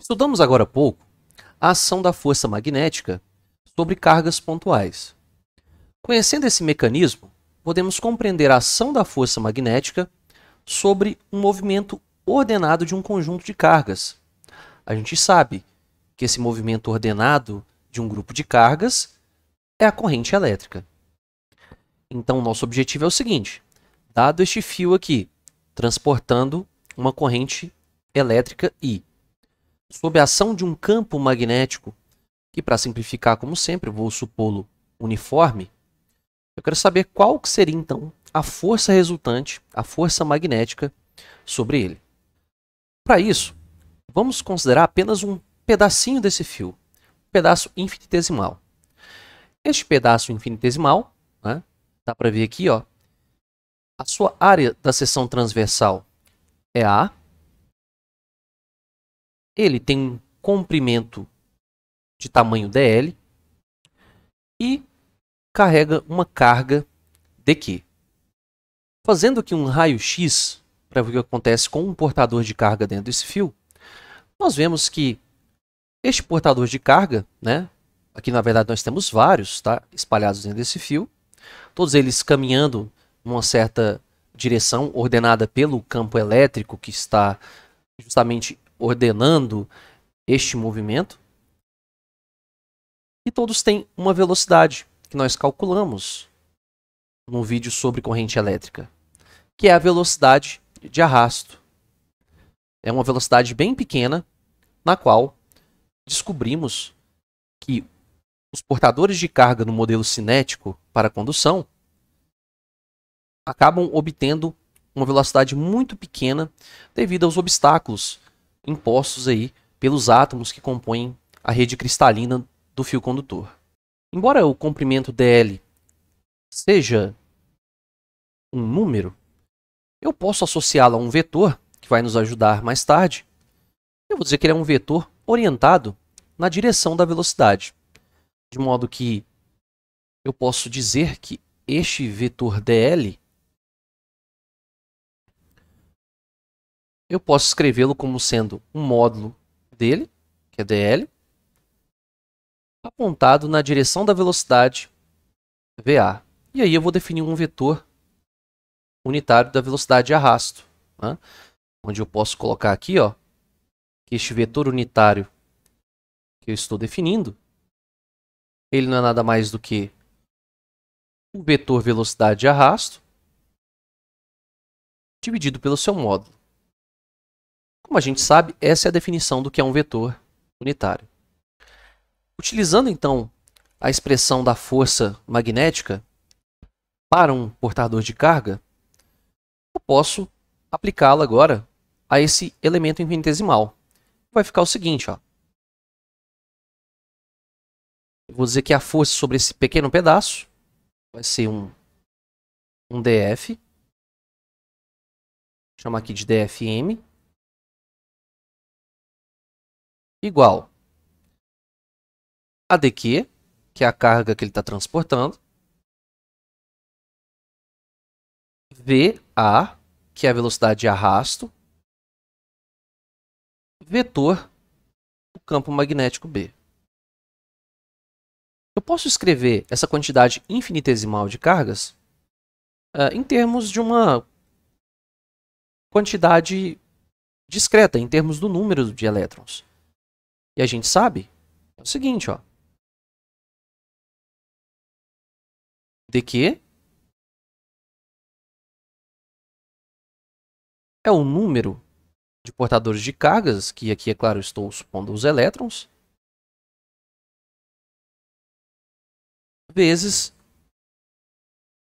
Estudamos agora há pouco a ação da força magnética sobre cargas pontuais. Conhecendo esse mecanismo, podemos compreender a ação da força magnética sobre um movimento ordenado de um conjunto de cargas. A gente sabe que esse movimento ordenado de um grupo de cargas é a corrente elétrica. Então, nosso objetivo é o seguinte: dado este fio aqui, transportando uma corrente elétrica I, sob a ação de um campo magnético, que para simplificar, como sempre, vou supô-lo uniforme, eu quero saber qual que seria, então, a força resultante, a força magnética sobre ele. Para isso, vamos considerar apenas um pedacinho desse fio, um pedaço infinitesimal. Este pedaço infinitesimal, né, dá para ver aqui, ó, a sua área da seção transversal é A. Ele tem um comprimento de tamanho dl e carrega uma carga dq. Fazendo aqui um raio-x para ver o que acontece com um portador de carga dentro desse fio, nós vemos que este portador de carga, né, aqui na verdade nós temos vários, tá, espalhados dentro desse fio, todos eles caminhando numa certa direção ordenada pelo campo elétrico que está justamente ordenando este movimento. E todos têm uma velocidade que nós calculamos num vídeo sobre corrente elétrica, que é a velocidade de arrasto. É uma velocidade bem pequena, na qual descobrimos que os portadores de carga no modelo cinético para condução acabam obtendo uma velocidade muito pequena devido aos obstáculos impostos aí pelos átomos que compõem a rede cristalina do fio condutor. Embora o comprimento dl seja um número, eu posso associá-lo a um vetor, que vai nos ajudar mais tarde. Eu vou dizer que ele é um vetor orientado na direção da velocidade, de modo que eu posso dizer que este vetor dl, eu posso escrevê-lo como sendo um módulo dele, que é dl, apontado na direção da velocidade VA. E aí eu vou definir um vetor unitário da velocidade de arrasto, né? Onde eu posso colocar aqui, ó, que este vetor unitário que eu estou definindo, ele não é nada mais do que o vetor velocidade de arrasto dividido pelo seu módulo. Como a gente sabe, essa é a definição do que é um vetor unitário. Utilizando, então, a expressão da força magnética para um portador de carga, eu posso aplicá-la agora a esse elemento infinitesimal. Vai ficar o seguinte, ó. Eu vou dizer que a força sobre esse pequeno pedaço vai ser um dF. Vou chamar aqui de dFm. Igual a dq, que é a carga que ele está transportando, VA, que é a velocidade de arrasto, vetor do campo magnético B. Eu posso escrever essa quantidade infinitesimal de cargas em termos de uma quantidade discreta, em termos do número de elétrons. E a gente sabe o seguinte, ó. dq é o número de portadores de cargas, que aqui, é claro, estou supondo os elétrons, vezes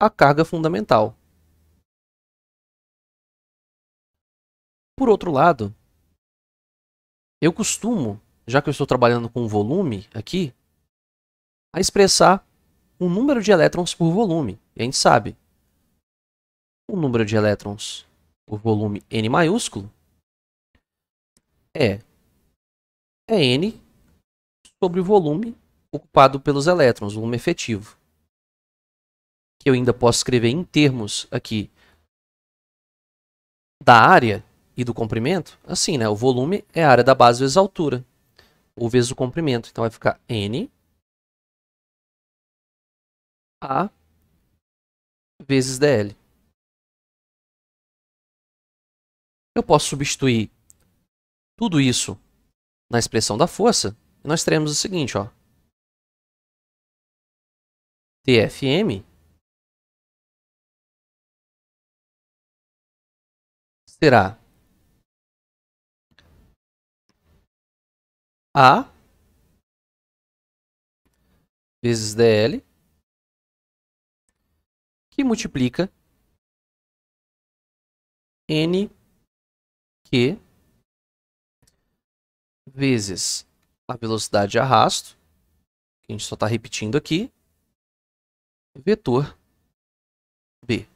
a carga fundamental. Por outro lado, eu costumo, já que eu estou trabalhando com volume aqui, a expressar o número de elétrons por volume. E a gente sabe, o número de elétrons por volume N maiúsculo é N sobre o volume ocupado pelos elétrons, volume efetivo. Que eu ainda posso escrever em termos aqui da área e do comprimento, assim, né? O volume é a área da base vezes a altura, ou vezes o comprimento. Então vai ficar N A vezes dl. Eu posso substituir tudo isso na expressão da força, e nós teremos o seguinte, ó. TFM será A vezes dl, que multiplica Nq vezes a velocidade de arrasto, que a gente só está repetindo aqui, vetor B.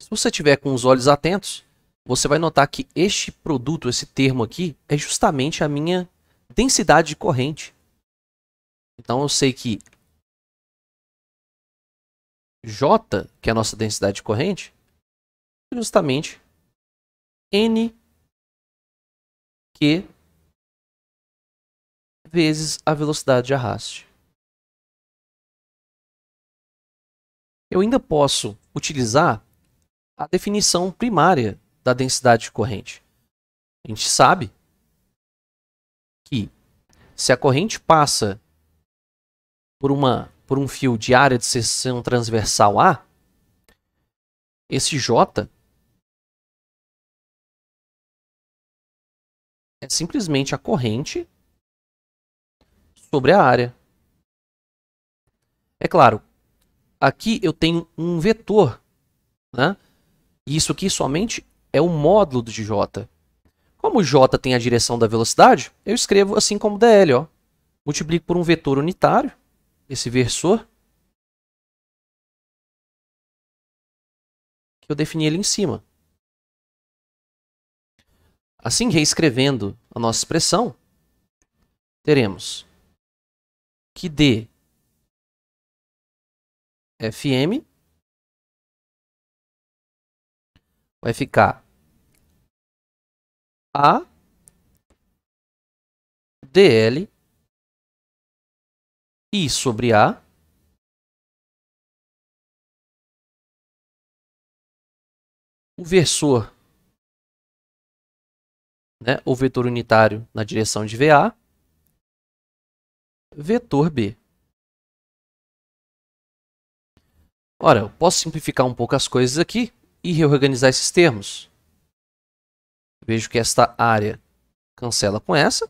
Se você tiver com os olhos atentos, você vai notar que este produto, esse termo aqui, é justamente a minha densidade de corrente. Então eu sei que J, que é a nossa densidade de corrente, é justamente Nq vezes a velocidade de arraste. Eu ainda posso utilizar a definição primária da densidade de corrente. A gente sabe que se a corrente passa por um fio de área de seção transversal A, esse J é simplesmente a corrente sobre a área. É claro, aqui eu tenho um vetor, né? E isso aqui somente é o módulo de J. Como J tem a direção da velocidade, eu escrevo assim como dl, ó. Multiplico por um vetor unitário, esse versor, que eu defini ele em cima. Assim, reescrevendo a nossa expressão, teremos que D Fm vai ficar A dl I sobre A o versor, né, o vetor unitário na direção de VA, vetor B. Ora, eu posso simplificar um pouco as coisas aqui e reorganizar esses termos. Vejo que esta área cancela com essa.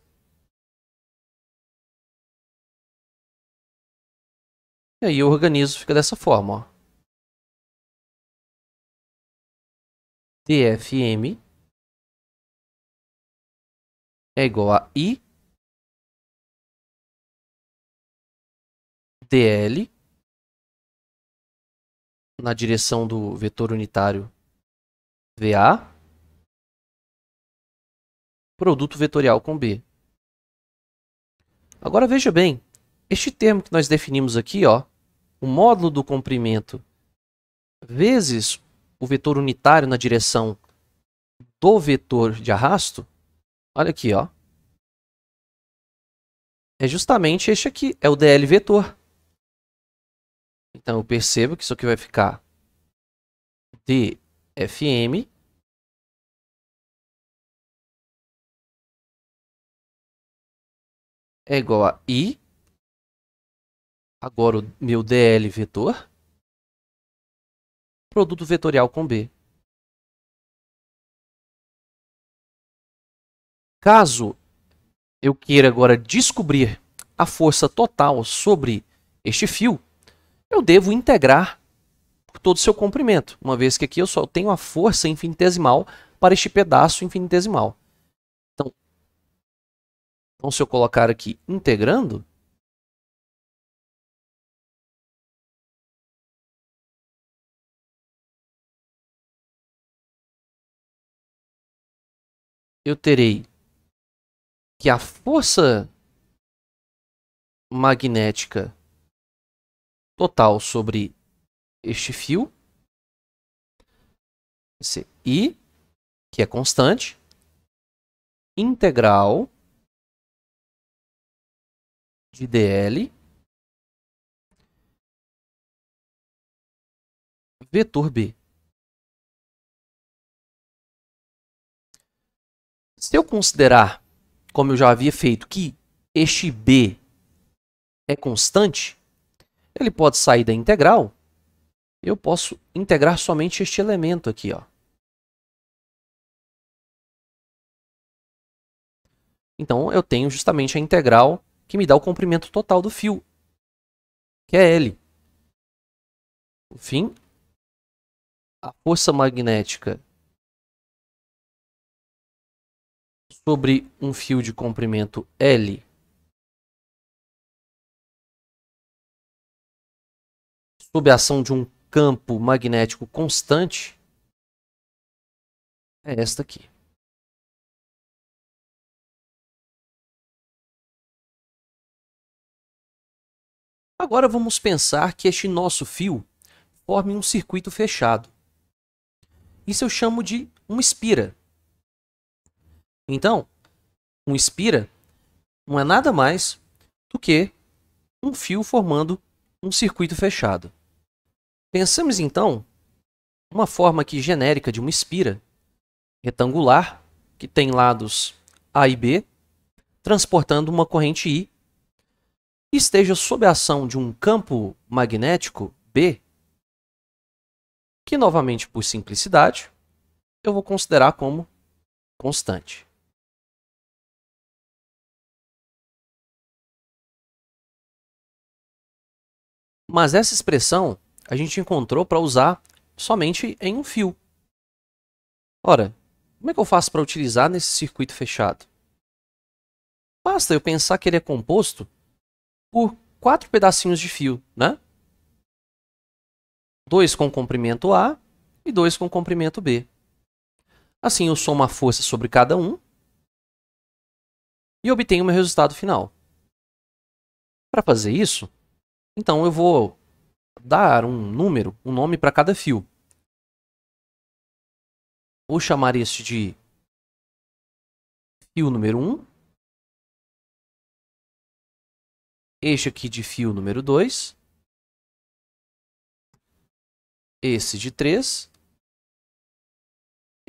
E aí eu organizo, fica dessa forma, ó. TFM é igual a I dl na direção do vetor unitário VA, produto vetorial com B. Agora veja bem, este termo que nós definimos aqui, ó, o módulo do comprimento vezes o vetor unitário na direção do vetor de arrasto, olha aqui, ó, é justamente este aqui, é o dl vetor. Então eu percebo que isso aqui vai ficar dFm é igual a I, agora o meu dl vetor, produto vetorial com B. Caso eu queira agora descobrir a força total sobre este fio, eu devo integrar por todo o seu comprimento, uma vez que aqui eu só tenho a força infinitesimal para este pedaço infinitesimal. Então se eu colocar aqui integrando, eu terei que a força magnética total sobre este fio vai ser I que é constante, integral de dl vetor b. Se eu considerar, como eu já havia feito, que este b é constante, ele pode sair da integral. Eu posso integrar somente este elemento aqui, ó. Então, eu tenho justamente a integral que me dá o comprimento total do fio, que é L. Por fim, a força magnética sobre um fio de comprimento L sob a ação de um campo magnético constante é esta aqui. Agora vamos pensar que este nosso fio forme um circuito fechado. Isso eu chamo de uma espira. Então, uma espira não é nada mais do que um fio formando um circuito fechado. Pensamos então uma forma aqui genérica de uma espira retangular que tem lados A e B, transportando uma corrente I, e esteja sob a ação de um campo magnético B, que novamente, por simplicidade, eu vou considerar como constante. Mas essa expressão a gente encontrou para usar somente em um fio. Ora, como é que eu faço para utilizar nesse circuito fechado? Basta eu pensar que ele é composto por 4 pedacinhos de fio, né? 2 com comprimento A e 2 com comprimento B. Assim, eu somo a força sobre cada um e obtenho o meu resultado final. Para fazer isso, então eu vou dar um número, um nome para cada fio. Vou chamar este de fio número 1, este aqui de fio número 2, esse de 3,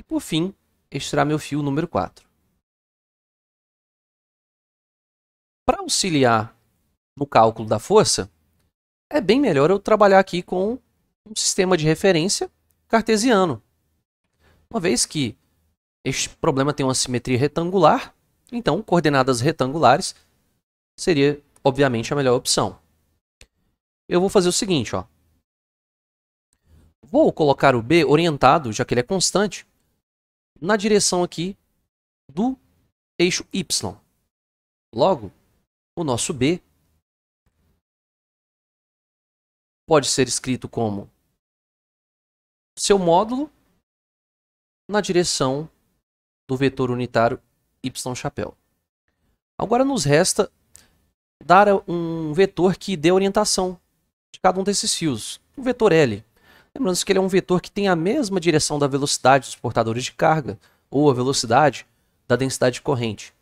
e por fim, este será meu fio número 4. Para auxiliar no cálculo da força, é bem melhor eu trabalhar aqui com um sistema de referência cartesiano. Uma vez que este problema tem uma simetria retangular, então coordenadas retangulares seria, obviamente, a melhor opção. Eu vou fazer o seguinte, ó. Vou colocar o B orientado, já que ele é constante, na direção aqui do eixo Y. Logo, o nosso B pode ser escrito como seu módulo na direção do vetor unitário y chapéu. Agora nos resta dar um vetor que dê orientação de cada um desses fios, o vetor L. Lembrando que ele é um vetor que tem a mesma direção da velocidade dos portadores de carga ou a velocidade da densidade de corrente.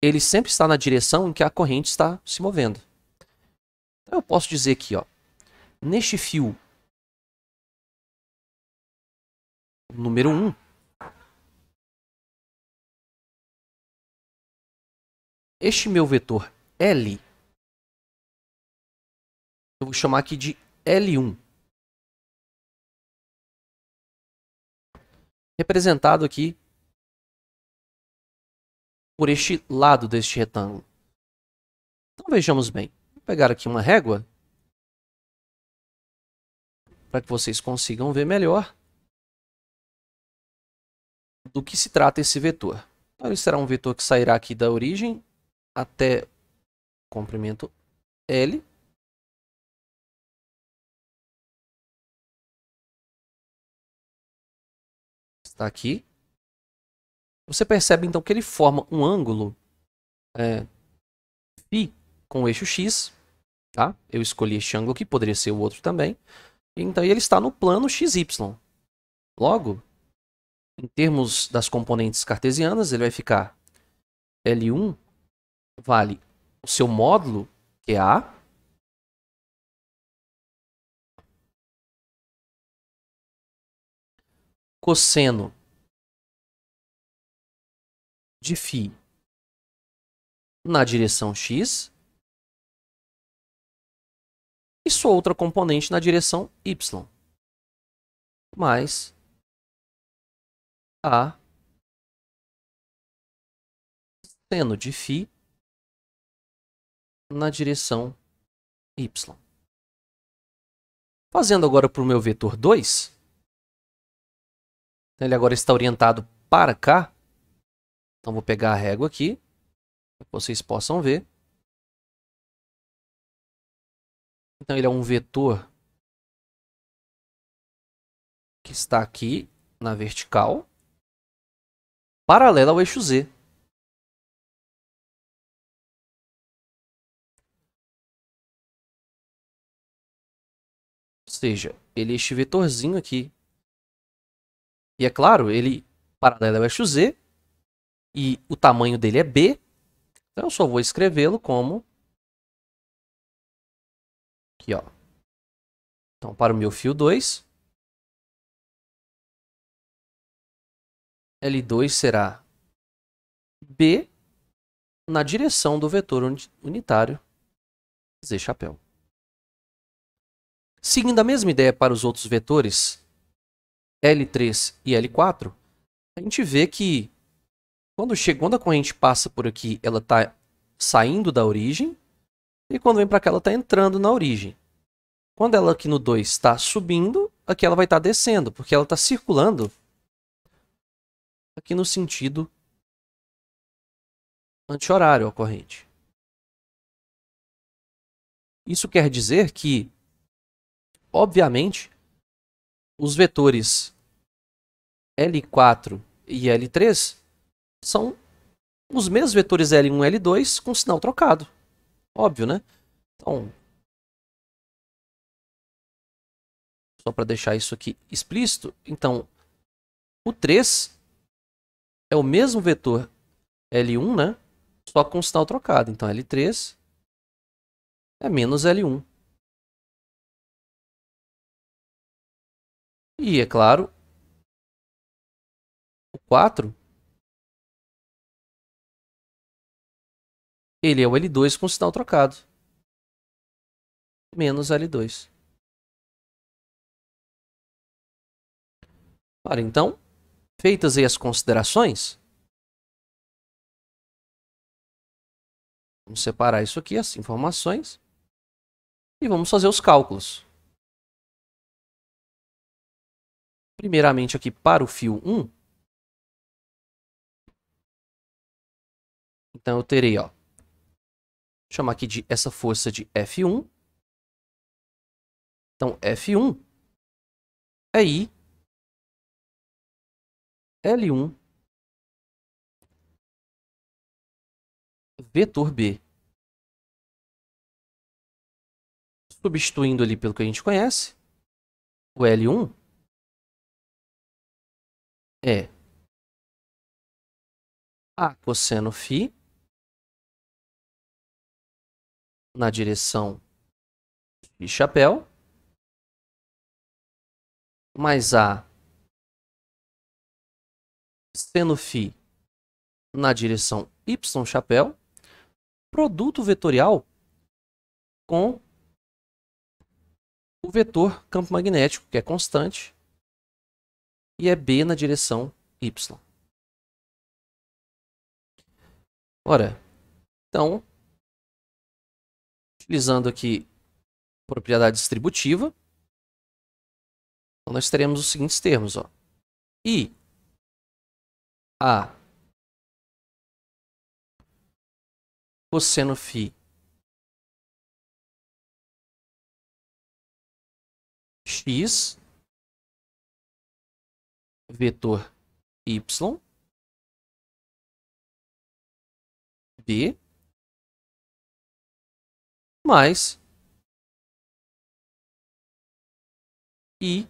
Ele sempre está na direção em que a corrente está se movendo. Então eu posso dizer aqui, ó, neste fio número 1, este meu vetor L, eu vou chamar aqui de L1. Representado aqui por este lado deste retângulo. Então vejamos bem. Vou pegar aqui uma régua para que vocês consigam ver melhor do que se trata esse vetor. Então ele será um vetor que sairá aqui da origem até o comprimento L. Está aqui. Você percebe então que ele forma um ângulo φ com o eixo x. Tá? Eu escolhi este ângulo aqui, poderia ser o outro também. Então ele está no plano XY. Logo, Em termos das componentes cartesianas, ele vai ficar L1 vale o seu módulo, que é A, cosseno de φ na direção x e sua outra componente na direção y, mais a seno de φ na direção y. Fazendo agora para o meu vetor 2, ele agora está orientado para cá. Então, vou pegar a régua aqui, para que vocês possam ver. Então, ele é um vetor que está aqui na vertical, paralelo ao eixo Z. Ou seja, ele é este vetorzinho aqui. E é claro, ele paralelo ao eixo Z e o tamanho dele é B. Então, eu só vou escrevê-lo como aqui, ó. Então, para o meu fio 2, L2 será B na direção do vetor unitário Z chapéu. Seguindo a mesma ideia para os outros vetores L3 e L4, a gente vê que quando a corrente passa por aqui, ela está saindo da origem, e quando vem para cá, ela está entrando na origem. Quando ela aqui no 2 está subindo, aqui ela vai estar descendo, porque ela está circulando aqui no sentido anti-horário à corrente. Isso quer dizer que, obviamente, os vetores L4 e L3 são os mesmos vetores L1 e L2 com sinal trocado. Óbvio, né? Então, só para deixar isso aqui explícito, então, o 3 é o mesmo vetor L1, né? Só com sinal trocado. Então, L3 é menos L1. E, é claro, o 4, ele é o L2 com sinal trocado. Menos L2. Ora, então, feitas aí as considerações, vamos separar isso aqui, as informações, e vamos fazer os cálculos. Primeiramente aqui para o fio 1, então eu terei, ó, vou chamar aqui de essa força de F1. Então, F1 é I L1 vetor B. Substituindo ali pelo que a gente conhece, o L1 é A cosseno φ na direção de chapéu, mais A seno φ na direção y chapéu, produto vetorial com o vetor campo magnético, que é constante, e é B na direção y. Ora, então, utilizando aqui propriedade distributiva, então nós teremos os seguintes termos, ó. I A cosseno φ x vetor y B mais I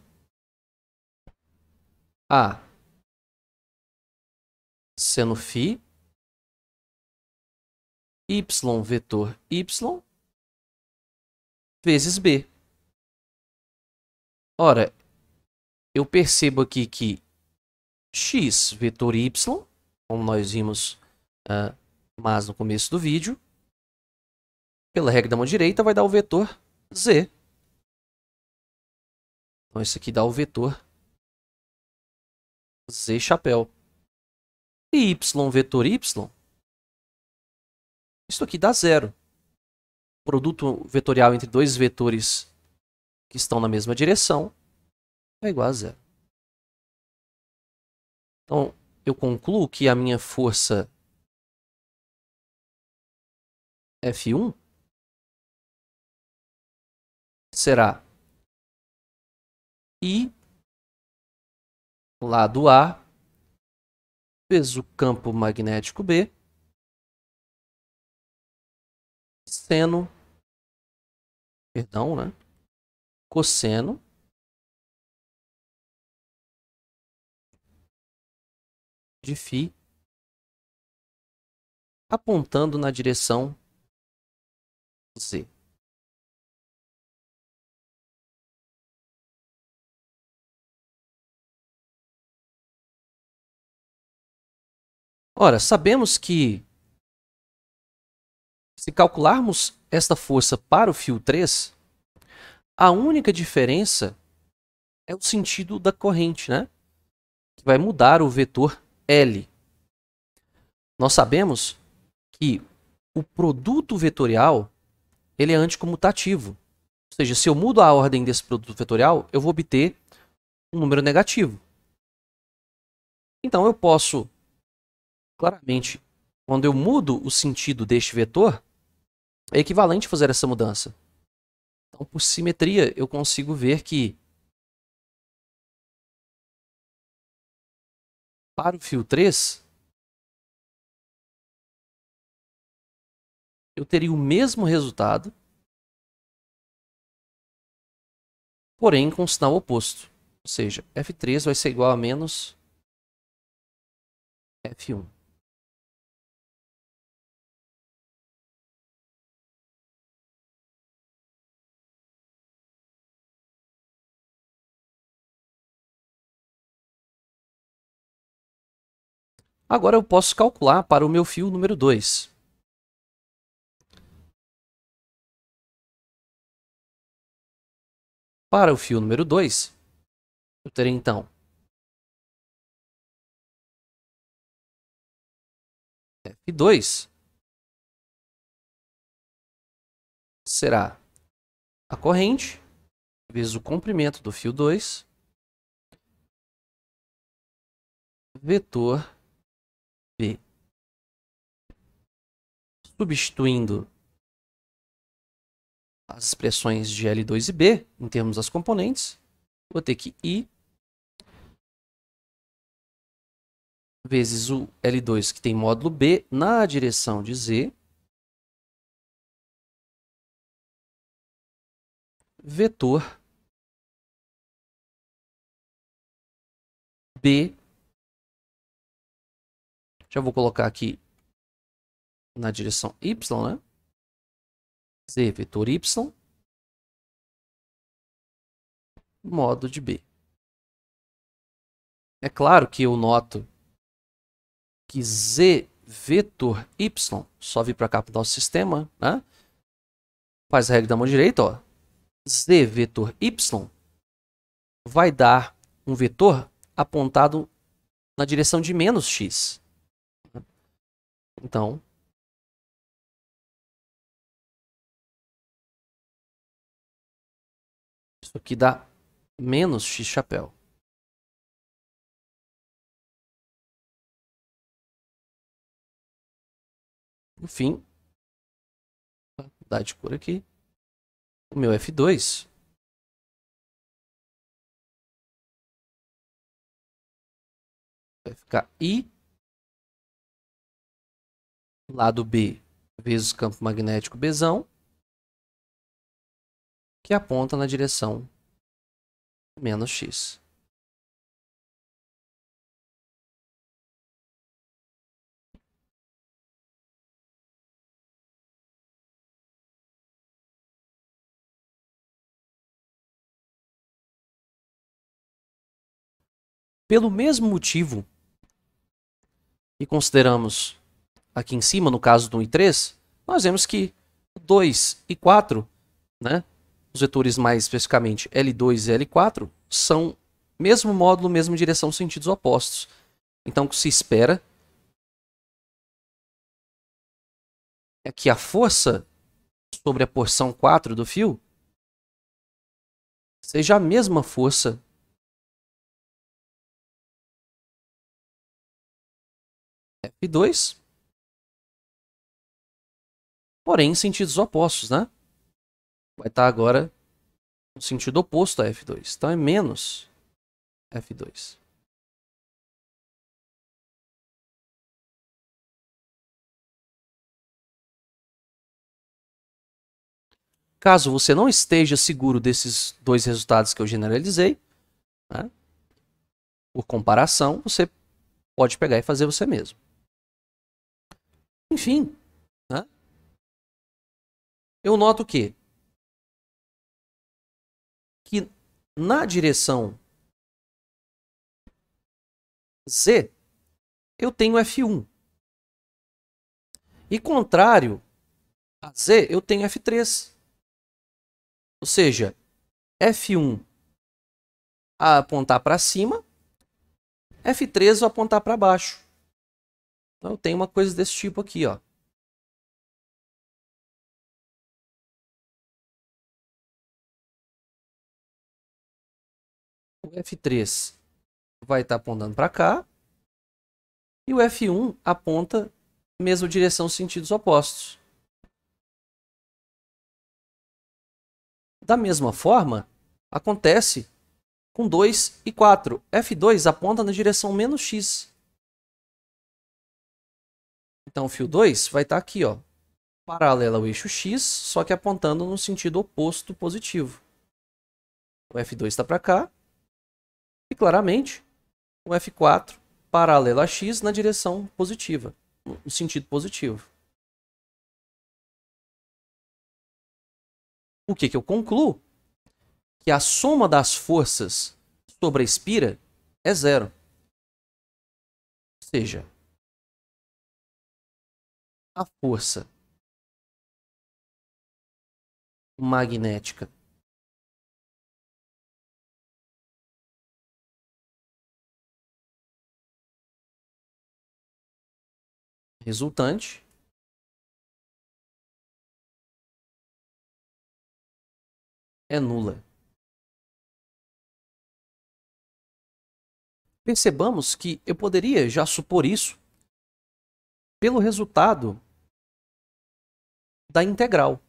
A seno φ, y vetor y vezes b. Ora, eu percebo aqui que x vetor y, como nós vimos mais no começo do vídeo, pela regra da mão direita vai dar o vetor z. Então, isso aqui dá o vetor z chapéu. E y vetor y, isso aqui dá zero. Produto vetorial entre dois vetores que estão na mesma direção é igual a zero. Então, eu concluo que a minha força F1 será I lado A vezes o campo magnético B seno, cosseno de φ apontando na direção Z. Ora, sabemos que se calcularmos esta força para o fio 3, a única diferença é o sentido da corrente, né? Que vai mudar o vetor L. Nós sabemos que o produto vetorial ele é anticomutativo. Ou seja, se eu mudo a ordem desse produto vetorial, eu vou obter um número negativo. Então, eu posso, claramente, quando eu mudo o sentido deste vetor, é equivalente fazer essa mudança. Então, por simetria, eu consigo ver que para o fio 3, eu teria o mesmo resultado, porém com sinal oposto. Ou seja, F3 vai ser igual a menos F1. Agora eu posso calcular para o meu fio número 2. Para o fio número 2, eu terei então F2 será a corrente vezes o comprimento do fio 2, vetor B. Substituindo as expressões de L2 e B em termos das componentes, vou ter que I vezes o L2 que tem módulo B na direção de Z, vetor B. Já vou colocar aqui na direção Y, né? Z vetor Y, modo de B. É claro que eu noto que Z vetor Y, só vir para cá para o nosso sistema, né? Faz a regra da mão direita, ó. Z vetor Y vai dar um vetor apontado na direção de menos x. Então, isso aqui dá menos x chapéu. No fim, vou mudar de cor aqui. O meu F2 vai ficar I lado B vezes o campo magnético Bzão, que aponta na direção menos x. Pelo mesmo motivo que consideramos aqui em cima, no caso do 1 e 3, nós vemos que 2 e 4, né, os vetores mais especificamente L2 e L4, são mesmo módulo, mesma direção, sentidos opostos. Então, o que se espera é que a força sobre a porção 4 do fio seja a mesma força F2, porém em sentidos opostos, né? Vai estar agora no sentido oposto a F2. Então é menos F2. Caso você não esteja seguro desses dois resultados que eu generalizei, né, por comparação, você pode pegar e fazer você mesmo. Enfim, né, eu noto que na direção Z, eu tenho F1. E contrário a Z, eu tenho F3. Ou seja, F1 a apontar para cima, F3 a apontar para baixo. Então eu tenho uma coisa desse tipo aqui, ó. O F3 vai estar apontando para cá e o F1 aponta mesma direção, sentidos opostos. Da mesma forma, acontece com 2 e 4. F2 aponta na direção menos x. Então o fio 2 vai estar aqui, ó, paralelo ao eixo x, só que apontando no sentido oposto positivo. O F2 está para cá e claramente o F4 paralelo a x na direção positiva, no sentido positivo. O que eu concluo? Que a soma das forças sobre a espira é zero. Ou seja, a força magnética resultante é nula. Percebamos que eu poderia já supor isso pelo resultado da integral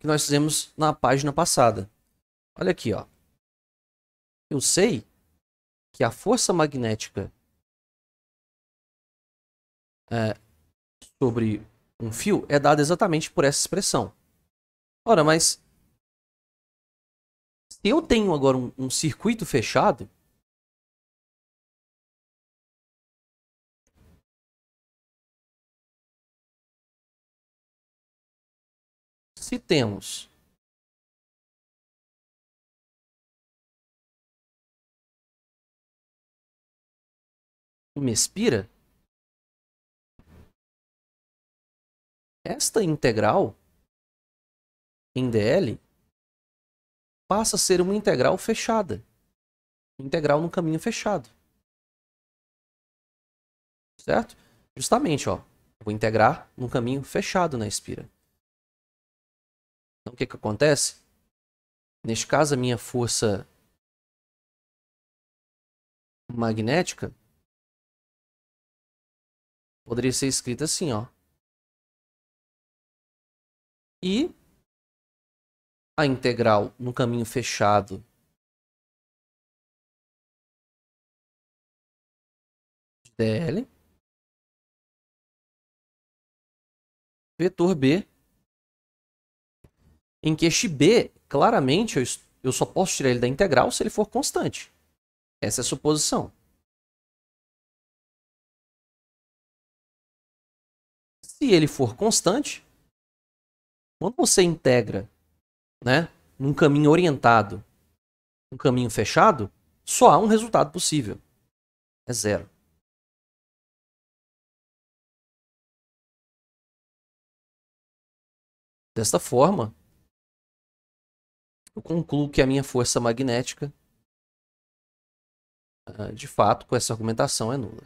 que nós fizemos na página passada. Olha aqui, ó. Eu sei que a força magnética sobre um fio é dada exatamente por essa expressão. Ora, mas se eu tenho agora um circuito fechado, se temos uma espira, esta integral em dl passa a ser uma integral fechada. Integral num caminho fechado. Certo? Justamente, ó. Vou integrar num caminho fechado na espira. Então, o que acontece? Neste caso, a minha força magnética poderia ser escrita assim, ó. E a integral no caminho fechado de dl vetor b, em que este b, claramente, eu só posso tirar ele da integral se ele for constante. Essa é a suposição. Se ele for constante, quando você integra, né, num caminho orientado, um caminho fechado, só há um resultado possível. é zero. Desta forma, eu concluo que a minha força magnética, de fato, com essa argumentação, é nula.